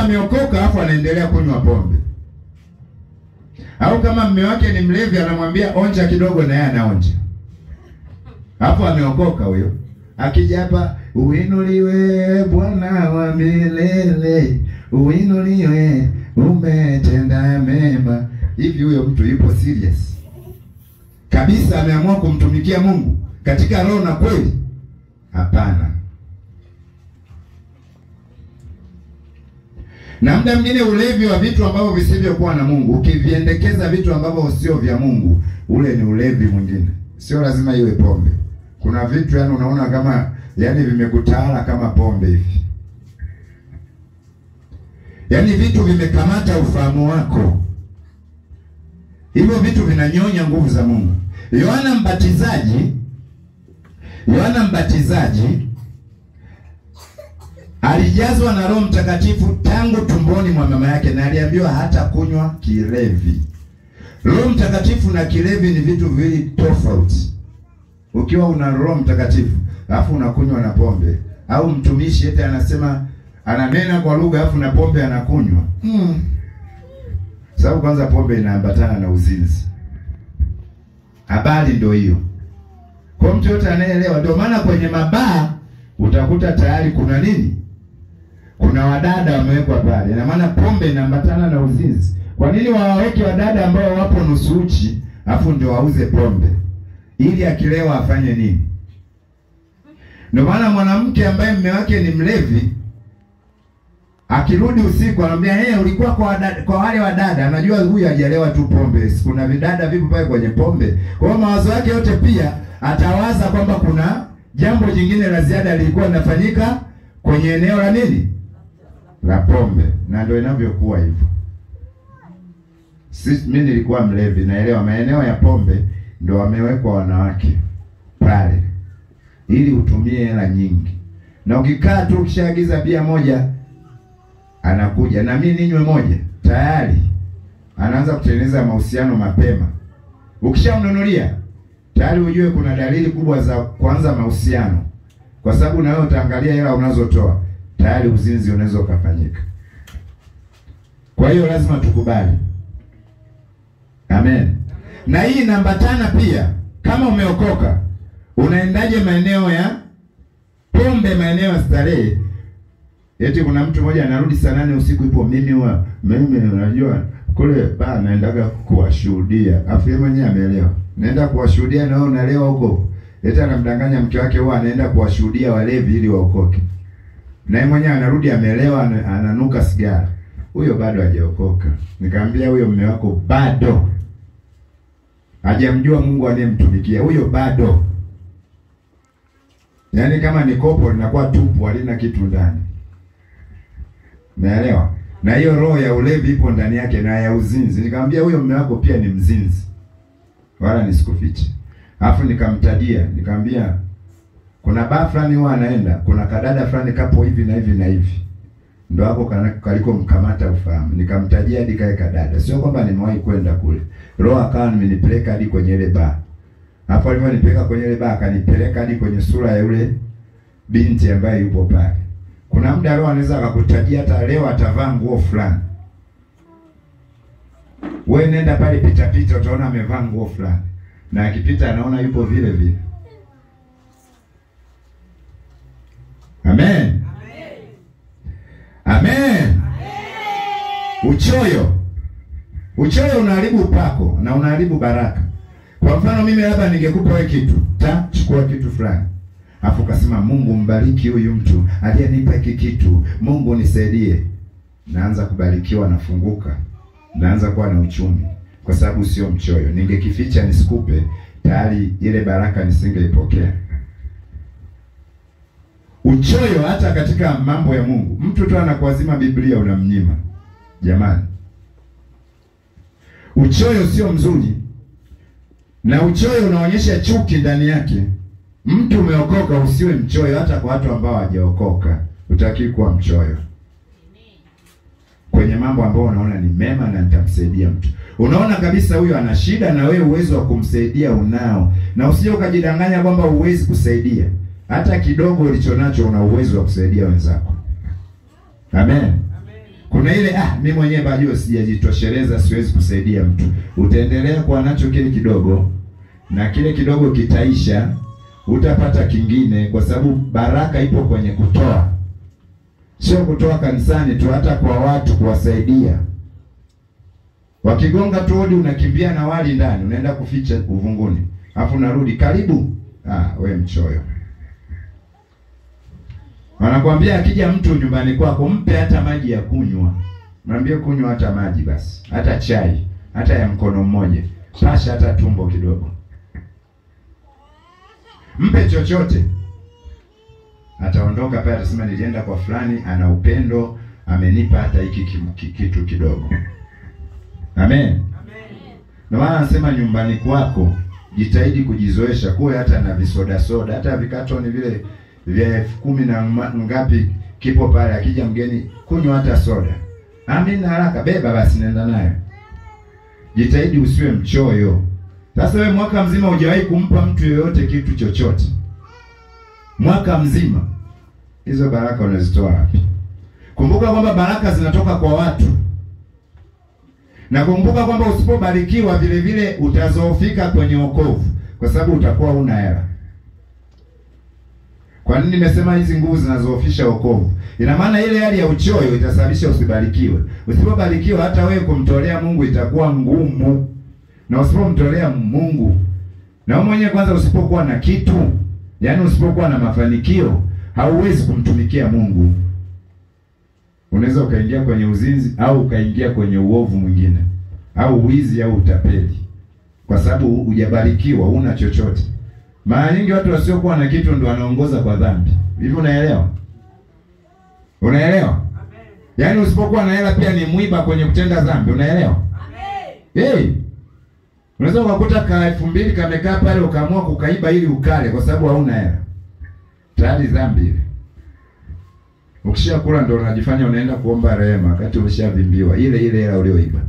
ameokoka afu anaendelea kunywa pombe. Au kama mume wake ni mlevi anamwambia onja kidogo na yeye anaonja. Hapo ameokoka huyo. Akija hapa, uinuliwe Bwana wa milele, uinuliwe umetenda mema. Hivi huyo mtu yupo serious kabisa, ameamua kumtumikia Mungu katika roho na kweli? Hapana. Na muda mwingine ulevi wa vitu ambavyo visivyokuwa na Mungu, ukiviendekeza vitu ambavyo sio vya Mungu, ule ni ulevi mwingine. Sio lazima iwe pombe. Kuna vitu yani unaona kama yani vimekutawala kama pombe hivi. Yani vitu vimekamata ufahamu wako. Hivyo vitu vinanyonya nguvu za Mungu. Yohana Mbatizaji alijazwa na Roho Mtakatifu tangu tumboni mwa mama yake, na aliambiwa hata kunywa kilevi. Roho Mtakatifu na kilevi ni vitu viwili tofauti. Ukiwa una Roho Mtakatifu alafu unakunywa na pombe, au mtumishi eti anasema ananena kwa lugha alafu na pombe anakunywa. Sababu kwanza pombe inaambatana na uzinzi. Habari ndio hiyo. Kwa mtu yote anayeelewa, ndio maana kwenye mabaa utakuta tayari kuna nini? Kuna wadada wamewekwa pale. Ina maana pombe inaambatana na uzinzi. Kwa nini waweke wadada ambao wapo nusu uchi afu ndio wauze pombe? Ili akilewa afanye nini? Ndio maana mwanamke ambaye mume wake ni mlevi akirudi usiku anamwambia ulikuwa kwa wale wadada, anajua huyu hajalewa tu pombe. Kuna vidada vipo pale kwenye pombe. Kwa hiyo mawazo yake yote pia atawaza kwamba kuna jambo jingine la ziada lilikuwa linafanyika kwenye eneo la nini? La pombe. Na ndio inavyokuwa hivyo. Mimi nilikuwa mlevi, naelewa maeneo ya pombe ndio wamewekwa wanawake pale ili utumie hela nyingi. Na ukikaa tu ukishaagiza bia moja anakuja na mimi ninywe moja, tayari anaanza kutengeneza mahusiano mapema. Ukishamnunulia tayari ujue kuna dalili kubwa za kuanza mahusiano, kwa sababu na wewe utaangalia hela unazotoa, tayari uzinzi unaweza kufanyika. Kwa hiyo lazima tukubali. Amen. Na hii inaambatana pia, kama umeokoka unaendaje maeneo ya pombe, maeneo ya starehe? Eti kuna mtu mmoja anarudi saa 8 usiku, ipo mimi unajua kule baa naendaga kuwashuhudia. Afu yeye mwenyewe ameelewa. Naenda kuwashuhudia na wewe unalewa huko. Eti anamdanganya mke wake huwa anaenda kuwashuhudia walevi ili waokoke. Na yeye mwenyewe anarudi ameelewa, ananuka sigara. Huyo bado hajaokoka. Nikamwambia huyo mume wako bado hajamjua Mungu anayemtumikia. Huyo bado. Yaani kama ni kopo linakuwa tupu, halina kitu ndani. Umeelewa? Na hiyo roho ya ulevi ipo ndani yake na ya uzinzi. Nikamwambia huyo mume wako pia ni mzinzi. Wala nisikufiche. Alafu nikamtajia, nikamwambia kuna baa fulani huwa anaenda, kuna kadada fulani kapo hivi na hivi na hivi. Ndio hapo kaliko mkamata ufahamu. Nikamtajia hadi kae kadada. Sio kwamba nimewahi kwenda kule. Roho akawa amenipeleka hadi kwenye ile baa. Hapo alivyonipeleka kwenye ile baa akanipeleka hadi kwenye sura ya yule binti ambaye yupo pale. Kuna muda roho anaweza akakutajia hata leo atavaa nguo fulani. Wewe nenda pale pita utaona amevaa nguo fulani. Na akipita anaona yupo vile vile. Amen. Amen. Uchoyo unaharibu upako na unaharibu baraka. Kwa mfano mimi labda ningekupa wewe kitu, chukua kitu fulani. Afu kasema Mungu mbariki huyu mtu aliyenipa hiki kitu. Mungu nisaidie. Naanza kubarikiwa, nafunguka. Naanza kuwa na uchumi kwa sababu sio mchoyo. Ningekificha nisikupe, tayari ile baraka nisingeipokea. Uchoyo hata katika mambo ya Mungu. Mtu tu anakuazima Biblia unamnyima. Jamani. Uchoyo sio mzuri. Na uchoyo unaonyesha chuki ndani yake. Mtu umeokoka usiwe mchoyo, hata kwa watu ambao hawajaokoka. Hutaki kuwa mchoyo kwenye mambo ambayo unaona ni mema na nitamsaidia mtu. Unaona kabisa huyo ana shida na wewe uwezo wa kumsaidia unao. Na usije ukajidanganya kwamba huwezi kusaidia. Hata kidogo ulichonacho una uwezo wa kusaidia wenzako. Amen. Kuna Kuna ile mimi mwenyewe bado sijajitosheleza, siwezi kusaidia mtu. Utaendelea kuwa nacho kile kidogo, na kile kidogo kitaisha, utapata kingine, kwa sababu baraka ipo kwenye kutoa. Sio kutoa kanisani tu, hata kwa watu kuwasaidia. Wakigonga tu hodi unakimbia na wali ndani, unaenda kuficha uvunguni. Alafu unarudi, karibu. We mchoyo. Wanakuambia akija mtu nyumbani kwako, mpe hata maji ya kunywa. Mwambie kunywa hata maji basi, hata chai, hata ya mkono mmoja. Pasha hata tumbo kidogo. Mpe chochote. Ataondoka pale atasema nilienda kwa fulani, ana upendo, amenipa hata hiki kitu kidogo. Amen. Amen. Na maana anasema nyumbani kwako jitahidi kujizoesha kuwe hata na visoda soda, hata vikatoni vile vya 10 na ngapi kipo pale, akija mgeni kunywa hata soda. Amina, haraka beba basi nenda nayo. Jitahidi usiwe mchoyo. Sasa wewe mwaka mzima hujawahi kumpa mtu yeyote kitu chochote. Mwaka mzima. Hizo baraka unazitoa wapi? Kumbuka kwamba baraka zinatoka kwa watu. Na kumbuka kwamba usipobarikiwa vile vile utazoofika kwenye wokovu, kwa sababu utakuwa huna hela. Kwa nini nimesema hizi nguvu zinazoofisha wokovu? Ina maana ile hali ya uchoyo itasababisha usibarikiwe. Usipobarikiwa hata wewe kumtolea Mungu itakuwa ngumu. Na usipomtolea Mungu, na wewe mwenyewe kwanza usipokuwa na kitu, yaani usipokuwa na mafanikio, hauwezi kumtumikia Mungu. Unaweza ukaingia kwenye uzinzi au ukaingia kwenye uovu mwingine, au wizi au utapeli, kwa sababu hujabarikiwa, huna chochote. Mara nyingi watu wasiokuwa na kitu ndio wanaongoza kwa dhambi. Hivi unaelewa? Unaelewa? Amen. Yaani usipokuwa na hela pia ni mwiba kwenye kutenda dhambi, unaelewa? Amen. Unaweza ukakuta ka 2000 kamekaa pale ukaamua kukaiba ili ukale kwa sababu hauna hela. Tayari dhambi ile. Ukishakula ndio unajifanya unaenda kuomba rehema wakati umeshavimbiwa ile hela ulioiba.